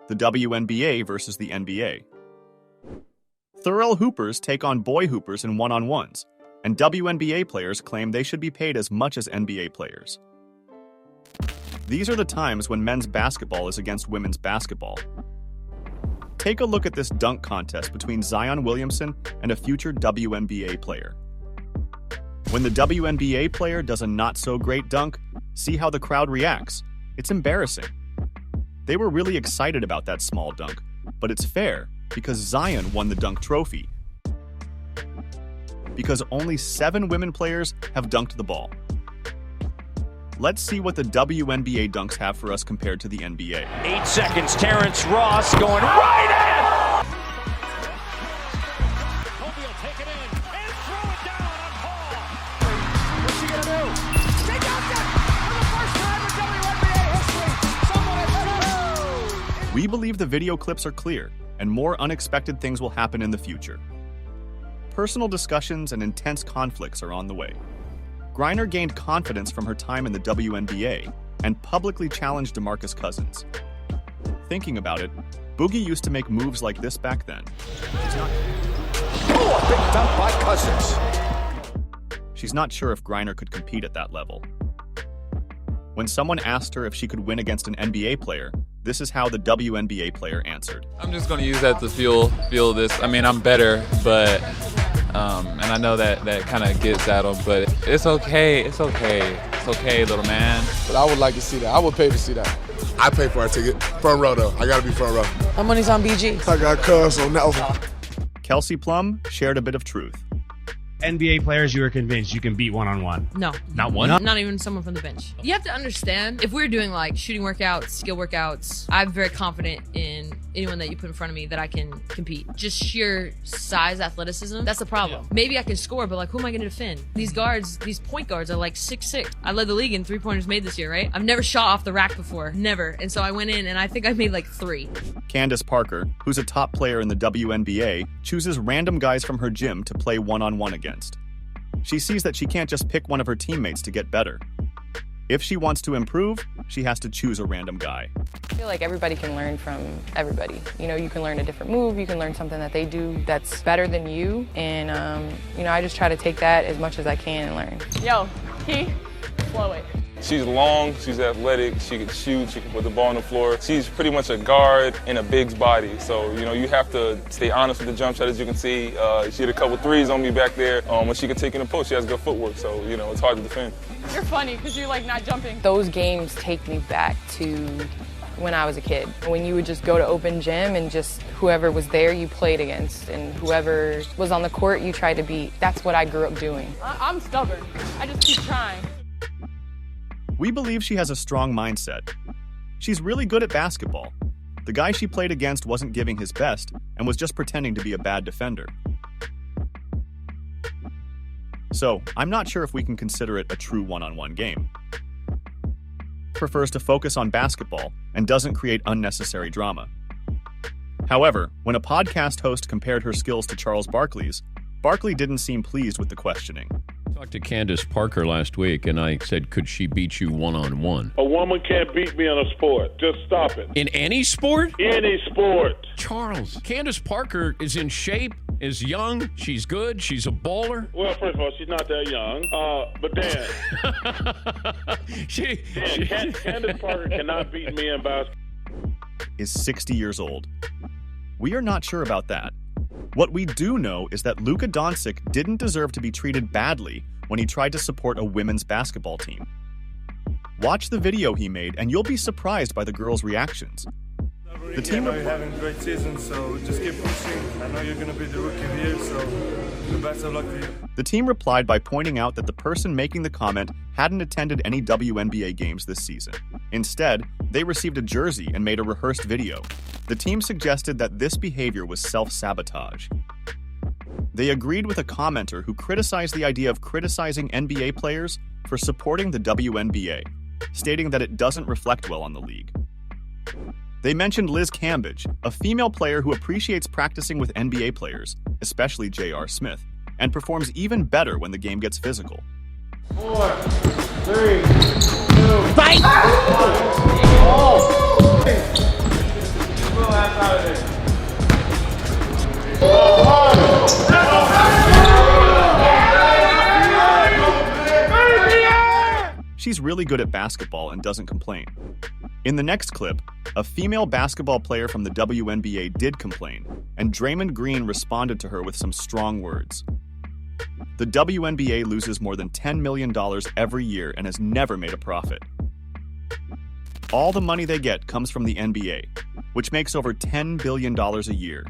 the WNBA versus the NBA. Thurl hoopers take on boy hoopers in one-on-ones, and WNBA players claim they should be paid as much as NBA players. These are the times when men's basketball is against women's basketball. Take a look at this dunk contest between Zion Williamson and a future WNBA player. When the WNBA player does a not-so-great dunk, see how the crowd reacts. It's embarrassing. They were really excited about that small dunk, but it's fair because Zion won the dunk trophy. Because only 7 women players have dunked the ball. Let's see what the WNBA dunks have for us compared to the NBA. 8 seconds, Terrence Ross going right in! Kobe will take it in and throw it down on Paul. What's he gonna do? They dunked it for the first time in WNBA history. Someone has We believe the video clips are clear, and more unexpected things will happen in the future. Personal discussions and intense conflicts are on the way. Griner gained confidence from her time in the WNBA and publicly challenged DeMarcus Cousins. Thinking about it, Boogie used to make moves like this back then. Oh, a big dunk by Cousins. She's not sure if Griner could compete at that level. When someone asked her if she could win against an NBA player, this is how the WNBA player answered. I'm just going to use that to fuel this. I mean, I'm better, but and I know that kind of gets at them, but it's okay. It's okay, little man. But I would like to see that. I would pay to see that. I pay for our ticket. Front row, though. I got to be front row. My money's on BG. I got Cuz on that one. Kelsey Plum shared a bit of truth. NBA players, you were convinced you can beat one-on-one. No. Not one? Not even someone from the bench. You have to understand, if we're doing like shooting workouts, skill workouts, I'm very confident in anyone that you put in front of me that I can compete. Just sheer size, athleticism, that's the problem. Yeah. Maybe I can score, but like, who am I going to defend? These guards, these point guards are like 6'6". I led the league in three-pointers made this year, right? I've never shot off the rack before. Never. And so I went in and I think I made like 3. Candace Parker, who's a top player in the WNBA, chooses random guys from her gym to play one-on-one against. She sees that she can't just pick one of her teammates to get better. If she wants to improve, she has to choose a random guy. I feel like everybody can learn from everybody. You know, you can learn a different move, you can learn something that they do that's better than you, and you know, I just try to take that as much as I can and learn. Yo, Key, slow it. She's long, she's athletic, she can shoot, she can put the ball on the floor. She's pretty much a guard in a big's body. So, you know, you have to stay honest with the jump shot. As you can see, she hit a couple threes on me back there. When she can take in the post, she has good footwork. So, you know, it's hard to defend. You're funny because you're like not jumping. Those games take me back to when I was a kid. When you would just go to open gym and just whoever was there you played against and whoever was on the court you tried to beat. That's what I grew up doing. I'm stubborn. I just keep trying. We believe she has a strong mindset. She's really good at basketball. The guy she played against wasn't giving his best and was just pretending to be a bad defender. So, I'm not sure if we can consider it a true one-on-one game. Prefers to focus on basketball and doesn't create unnecessary drama. However, when a podcast host compared her skills to Charles Barkley's, Barkley didn't seem pleased with the questioning. I talked to Candace Parker last week, and I said, could she beat you one-on-one? A woman can't beat me in a sport. Just stop it. In any sport? Any sport. Charles, Candace Parker is in shape, is young, she's good, she's a bowler. Well, first of all, she's not that young. But Dan. Candace Parker cannot beat me in basketball. Is 60 years old. We are not sure about that. What we do know is that Luka Doncic didn't deserve to be treated badly when he tried to support a women's basketball team. Watch the video he made and you'll be surprised by the girls' reactions. The team, I know you're having a great season, so just keep pushing. I know you're going to be the rookie of the year, so the best of luck to you. The team replied by pointing out that the person making the comment hadn't attended any WNBA games this season. Instead, they received a jersey and made a rehearsed video. The team suggested that this behavior was self-sabotage. They agreed with a commenter who criticized the idea of criticizing NBA players for supporting the WNBA, stating that it doesn't reflect well on the league. They mentioned Liz Cambage, a female player who appreciates practicing with NBA players, especially J.R. Smith, and performs even better when the game gets physical. 4, 3, 2, fight! Oh. She's really good at basketball and doesn't complain. In the next clip, a female basketball player from the WNBA did complain, and Draymond Green responded to her with some strong words. The WNBA loses more than $10 million every year and has never made a profit. All the money they get comes from the NBA, which makes over $10 billion a year.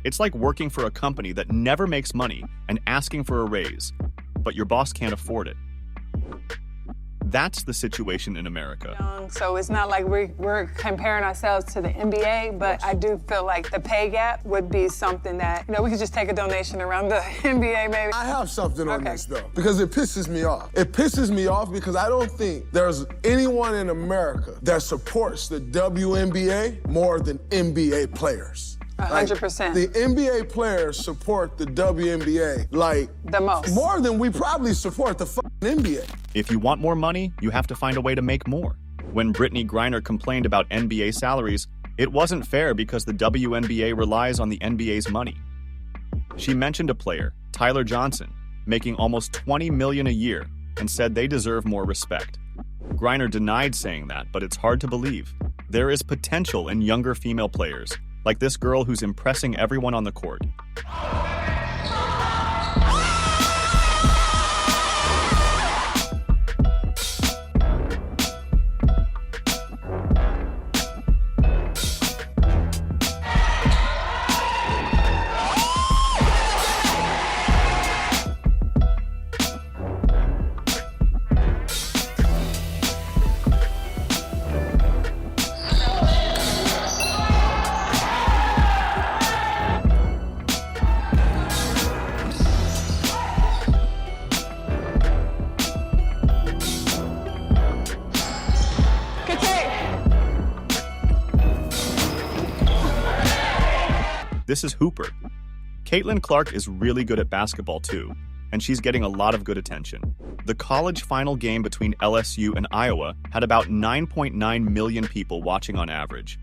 It's like working for a company that never makes money and asking for a raise, but your boss can't afford it. That's the situation in America. So it's not like we're comparing ourselves to the NBA, but I do feel like the pay gap would be something that, we could just take a donation around the NBA maybe. I have something on this though, because it pisses me off. It pisses me off because I don't think there's anyone in America that supports the WNBA more than NBA players. 100%. The NBA players support the WNBA like the most. More than we probably support the fucking NBA. If you want more money, you have to find a way to make more. When Brittany Griner complained about NBA salaries, it wasn't fair because the WNBA relies on the NBA's money. She mentioned a player, Tyler Johnson, making almost $20 million a year, and said they deserve more respect. Griner denied saying that, but it's hard to believe. There is potential in younger female players, like this girl who's impressing everyone on the court. This is Hooper. Caitlin Clark is really good at basketball too, and she's getting a lot of good attention. The college final game between LSU and Iowa had about 9.9 million people watching on average.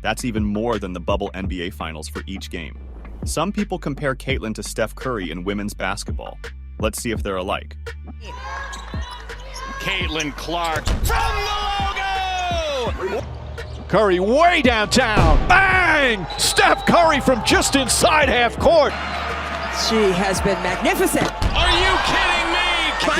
That's even more than the bubble NBA finals for each game. Some people compare Caitlin to Steph Curry in women's basketball. Let's see if they're alike. Caitlin Clark from the logo! Curry way downtown. Bang! Steph Curry from just inside half court. She has been magnificent. Are you kidding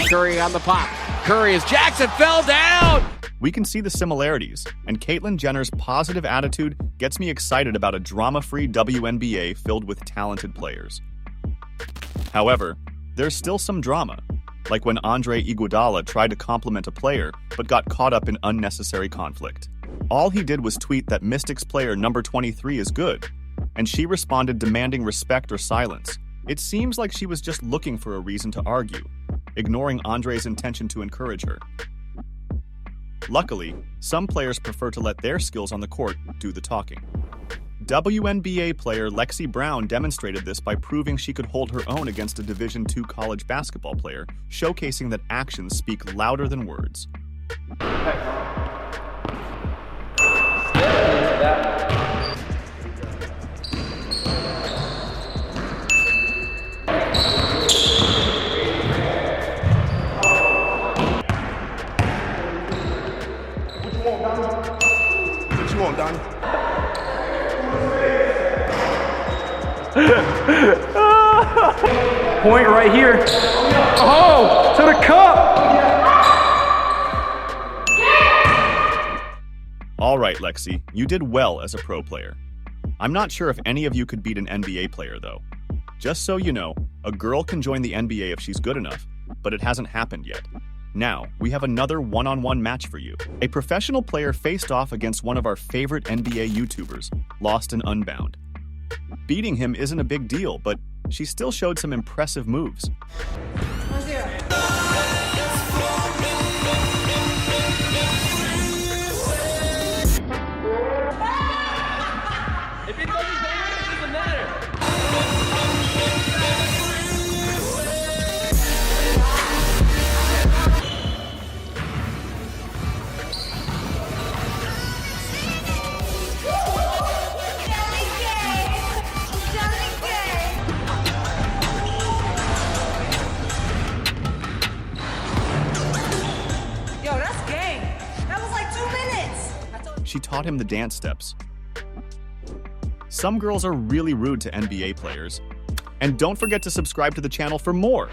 me? Curry on the pop. Curry as Jackson fell down. We can see the similarities, and Caitlyn Jenner's positive attitude gets me excited about a drama-free WNBA filled with talented players. However, there's still some drama, like when Andre Iguodala tried to compliment a player but got caught up in unnecessary conflict. All he did was tweet that Mystics player number 23 is good, and she responded demanding respect or silence. It seems like she was just looking for a reason to argue, ignoring Andre's intention to encourage her. Luckily, some players prefer to let their skills on the court do the talking. WNBA player Lexi Brown demonstrated this by proving she could hold her own against a Division II college basketball player, showcasing that actions speak louder than words. What you want, Donnie? Point right here. Oh, to the cup. All right, Lexi, you did well as a pro player. I'm not sure if any of you could beat an NBA player, though. Just so you know, a girl can join the NBA if she's good enough, but it hasn't happened yet. Now, we have another one-on-one match for you. A professional player faced off against one of our favorite NBA YouTubers, Lost and Unbound. Beating him isn't a big deal, but she still showed some impressive moves. If it doesn't it doesn't matter. she taught him the dance steps. Some girls are really rude to NBA players. And don't forget to subscribe to the channel for more.